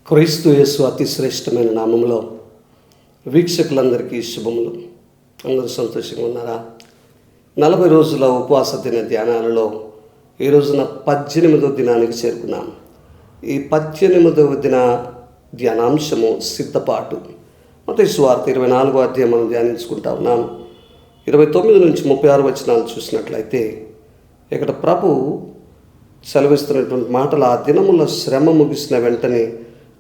క్రీస్తు యేసు అతి శ్రేష్టమైన నామంలో వీక్షకులందరికీ శుభములు. అందరూ సంతోషంగా ఉన్నారా? 40 రోజుల ఉపవాస దిన ధ్యానాలలో ఈ రోజున 18వ దినానికి చేరుకున్నాం. ఈ 18వ దిన ధ్యానాంశము సిద్ధపాటు. మత్తయి సువార్త 24వ అధ్యాయం మనం ధ్యానించుకుంటా ఉన్నాం. 29 నుంచి 36 వచనాలు చూసినట్లయితే ఇక్కడ ప్రభు సెలవిస్తున్నటువంటి మాటలు, ఆ దినముల శ్రమ ముగిసిన వెంటనే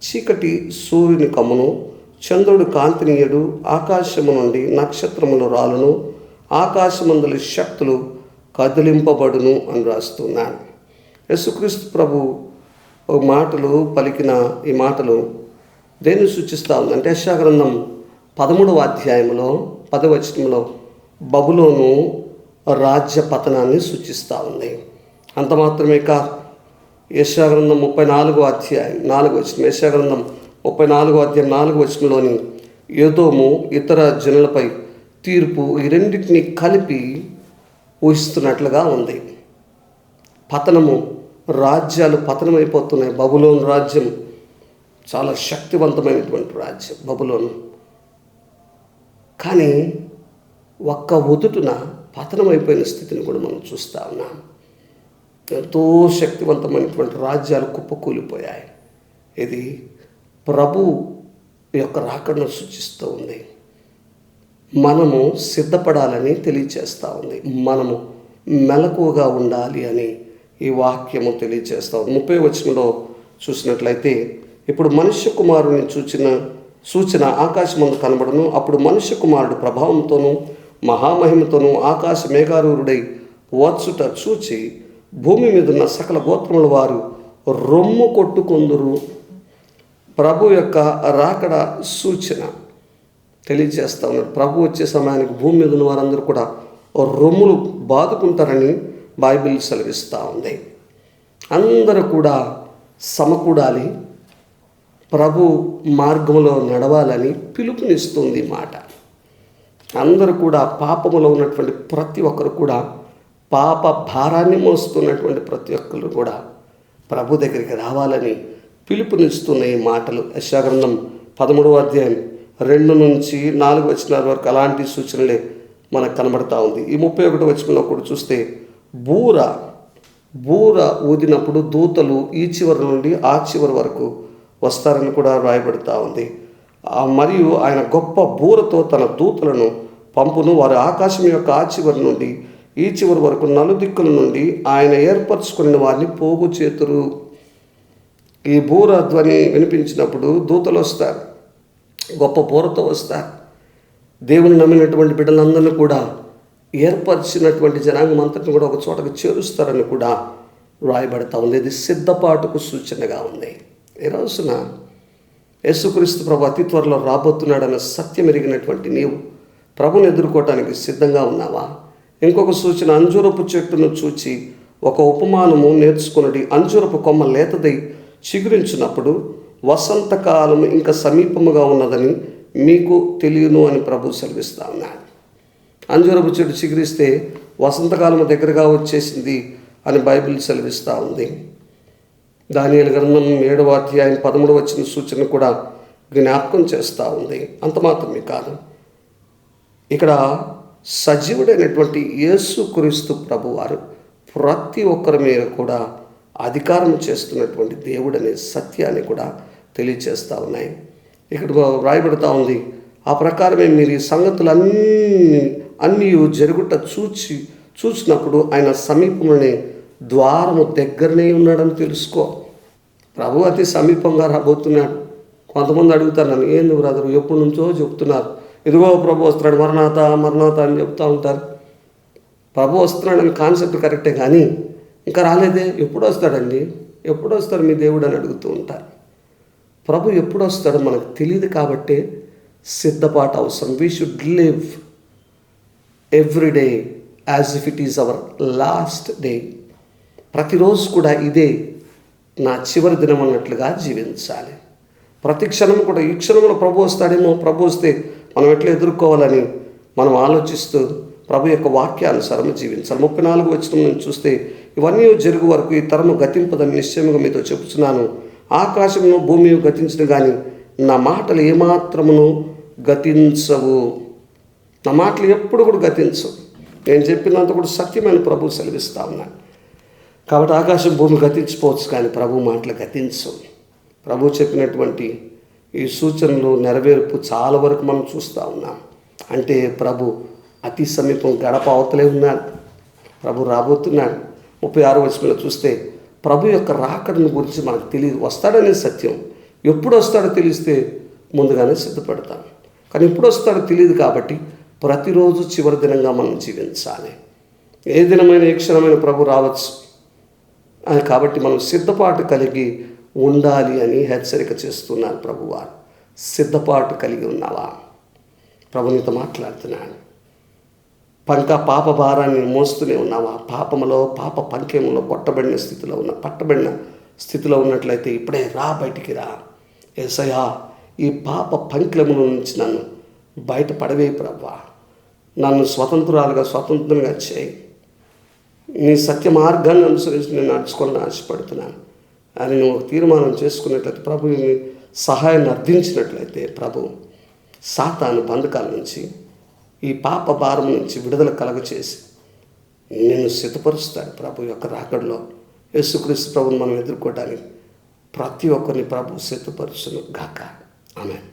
చీకటి సూర్యుని కమ్మును, చంద్రుడు కాంతినీయుడు, ఆకాశము నుండి నక్షత్రములు రాలును, ఆకాశమందలి శక్తులు కదిలింపబడును అని రాస్తున్నాను. యేసుక్రీస్తు ప్రభు మాటలు పలికిన ఈ మాటలు దేన్ని సూచిస్తూ ఉంది అంటే, యెషయా గ్రంథం 13వ అధ్యాయంలో 10వ వచనంలో బబులోను రాజ్య పతనాన్ని సూచిస్తూ ఉంది. అంత మాత్రమే కాదు, యెషయా గ్రంథం 34వ అధ్యాయం 4వ వచనం, యెషయా గ్రంథం 34వ అధ్యాయం 4వ వచనంలోని ఏదోము ఇతర జనులపై తీర్పు, ఈ రెండింటిని కలిపి ఊహిస్తున్నట్లుగా ఉంది. పతనము, రాజ్యాలు పతనమైపోతున్నాయి. బబులోను రాజ్యం చాలా శక్తివంతమైనటువంటి రాజ్యం బబులోను, కానీ ఒక్క ఉదుటున పతనమైపోయిన స్థితిని కూడా మనం చూస్తూ ఉన్నాం. ఎంతో శక్తివంతమైనటువంటి రాజ్యాలు కుప్పకూలిపోయాయి. ఇది ప్రభు యొక్క రాకడను సూచిస్తూ ఉంది. మనము సిద్ధపడాలని తెలియచేస్తూ ఉంది. మనము మెలకువగా ఉండాలి అని ఈ వాక్యము తెలియచేస్తూ ఉంది. 30వ వచనంలో చూసినట్లయితే, ఇప్పుడు మనుష్య కుమారుని సూచన ఆకాశమందు కనబడును. అప్పుడు మనుష్య కుమారుడు ప్రభావంతోనూ మహామహిమతోనూ ఆకాశ మేఘారూరుడై వచ్చుట చూచి భూమి మీద ఉన్న సకల గోత్రముల వారు రొమ్ము కొట్టుకొందురు. ప్రభు యొక్క రాకడ సూచన తెలియజేస్తూ ఉన్నాడు. ప్రభు వచ్చే సమయానికి భూమి మీద ఉన్న వారందరూ కూడా రొమ్ములు బాదుకుంటారని బైబిల్ సెలవిస్తూ ఉంది. అందరూ కూడా సమకూడాలి, ప్రభు మార్గంలో నడవాలని పిలుపునిస్తుంది మాట. అందరూ కూడా పాపములో ఉన్నటువంటి ప్రతి ఒక్కరు కూడా, పాప భారాన్ని మోస్తున్నటువంటి ప్రతి ఒక్కరు కూడా ప్రభు దగ్గరికి రావాలని పిలుపునిస్తున్న ఈ మాటలు యెషయా గ్రంథం 13వ అధ్యాయం 2 నుంచి 4 వచనాల వరకు అలాంటి సూచనలే మనకు కనబడతా ఉంది. ఈ 31వ వచనంలో కూడా చూస్తే, బూర ఊదినప్పుడు దూతలు ఈ చివరి నుండి ఆ చివరి వరకు వస్తారని కూడా రాయబడుతూ ఉంది. మరియు ఆయన గొప్ప బూరతో తన దూతలను పంపును. వారు ఆకాశం యొక్క ఆ చివరి నుండి ఈ చివరి వరకు నలుదిక్కుల నుండి ఆయన ఏర్పరచుకున్న వారిని పోగు చేతురు. ఈ బూర ధ్వని వినిపించినప్పుడు దూతలు వస్తారు, గొప్ప బూరతో వస్తారు. దేవుని నమ్మినటువంటి బిడ్డలందరినీ కూడా ఏర్పరిచినటువంటి జనాంగం అంతటిని కూడా ఒక చోటకు చేరుస్తారని కూడా రాయబడతా ఉంది. ఇది సిద్ధపాటుకు సూచనగా ఉంది. ఈ రోజున యేసుక్రీస్తు ప్రభు అతి త్వరలో రాబోతున్నాడన్న సత్యం ఎరిగినటువంటి నీవు ప్రభుని ఎదుర్కోవటానికి సిద్ధంగా ఉన్నావా? ఇంకొక సూచన, అంజూరపు చెట్టును చూచి ఒక ఉపమానము నేర్చుకున్నది. అంజూరపు కొమ్మ లేతదై చిగురించినప్పుడు వసంతకాలం ఇంకా సమీపముగా ఉన్నదని మీకు తెలియను అని ప్రభు సెలవిస్తా ఉన్నాడు. అంజూరపు చెట్టు చిగురిస్తే వసంతకాలం దగ్గరగా వచ్చేసింది అని బైబిల్ సెలవిస్తూ ఉంది. దానియేలు గ్రంథం 7వ అధ్యాయం 13వ వచన సూచన కూడా జ్ఞాపకం చేస్తూ ఉంది. అంత మాత్రమే కాదు, ఇక్కడ సజీవుడైనటువంటి యేసుక్రీస్తు ప్రభు వారు ప్రతి ఒక్కరి మీద కూడా అధికారం చేస్తున్నటువంటి దేవుడనే సత్యాన్ని కూడా తెలియచేస్తూ ఉన్నాయి. ఇక్కడ రాయబడుతూ ఉంది, ఆ ప్రకారమే మీరు ఈ సంగతులన్నీ జరుగుట చూసినప్పుడు ఆయన సమీపంలోనే ద్వారము దగ్గరనే ఉన్నాడని తెలుసుకో. ప్రభు అతి సమీపంగా రాబోతున్నాడు. కొంతమంది అడుగుతారు నన్ను, ఏంది బ్రదరు ఎప్పటి నుంచో చెప్తున్నారు, ఇదిగో ప్రభు వస్తున్నాడు, మరణాత అని చెప్తూ ఉంటారు. ప్రభు వస్తున్నాడని కాన్సెప్ట్ కరెక్టే, కానీ ఇంకా రాలేదే, ఎప్పుడు వస్తాడండి, ఎప్పుడు వస్తాడు మీ దేవుడు అని అడుగుతూ ఉంటారు. ప్రభు ఎప్పుడు వస్తాడో మనకు తెలియదు కాబట్టే సిద్ధపాటు అవసరం. We should live every day as if it is our last day. ప్రతిరోజు కూడా ఇదే నా చివరి దినం అన్నట్లుగా జీవించాలి. ప్రతి క్షణం కూడా, ఈ క్షణంలో ప్రభు వస్తాడేమో, ప్రభు వస్తే మనం ఎట్లా ఎదుర్కోవాలని మనం ఆలోచిస్తూ ప్రభు యొక్క వాక్యానుసారం జీవించాలి. 34వ వచనం నుంచి చూస్తే, ఇవన్నీ జరుగు వరకు ఈ తరము గతింపదని నిశ్చయముగా మీతో చెప్పుచున్నాను. ఆకాశమును భూమి గతించిన కానీ నా మాటలు ఏమాత్రమును గతించవు. నా మాటలు ఎప్పుడు కూడా గతించవు. నేను చెప్పినంత కూడా సత్యమైన ప్రభు సెలవిస్తా ఉన్నాను. కాబట్టి ఆకాశం భూమి గతించిపోవచ్చు, కానీ ప్రభు మాటలు గతించవు. ప్రభు చెప్పినటువంటి ఈ సూచనలు నెరవేర్పు చాలా వరకు మనం చూస్తూ ఉన్నాం. అంటే ప్రభు అతి సమీపం, గడప అవతలే ఉన్నాడు. ప్రభు రాబోతున్నాడు. 36వ వచనంలో చూస్తే ప్రభు యొక్క రాకడను గురించి మనకు తెలియదు. వస్తాడనే సత్యం. ఎప్పుడు వస్తాడో తెలిస్తే ముందుగానే సిద్ధపడతాం. కానీ ఎప్పుడు వస్తాడో తెలియదు. కాబట్టి ప్రతిరోజు చివరి దినంగా మనం జీవించాలి. ఏ దినమైన ఏ క్షణమైన ప్రభు రావచ్చు. కాబట్టి మనం సిద్ధపాటు కలిగి ఉండాలి అని హెచ్చరిక చేస్తున్నారు ప్రభువారు. సిద్ధపాటు కలిగి ఉన్నావా? ప్రభు నీతో మాట్లాడుతున్నాడు. పాప భారాన్ని మోస్తూనే ఉన్నావా? పాపములో, పాప పంక్యములో పట్టబడిన స్థితిలో ఉన్నట్లయితే ఇప్పుడే రా, బయటికి రా. యేసయ్యా, ఈ పాప పంక్యముల నుంచి నన్ను బయటపడవే ప్రభువా. నన్ను స్వతంత్రంగా చేయి. నీ సత్య మార్గాన్ని అనుసరించి నేను నడుచుకోవాలని ఆశపడుతున్నాను అని నువ్వు ఒక తీర్మానం చేసుకున్నట్లయితే, ప్రభుని సహాయాన్ని అర్థించినట్లయితే, ప్రభు సాతాను బంధకాల నుంచి, ఈ పాప భారం నుంచి విడుదల కలగచేసి నిన్ను సిద్ధపరుస్తాడు. ప్రభు యొక్క రాకడలో యేసుక్రీస్తు ప్రభుని మనం ఎదుర్కోవడానికి ప్రతి ఒక్కరిని ప్రభు సిద్ధపరుచును గాక. ఆమేన్.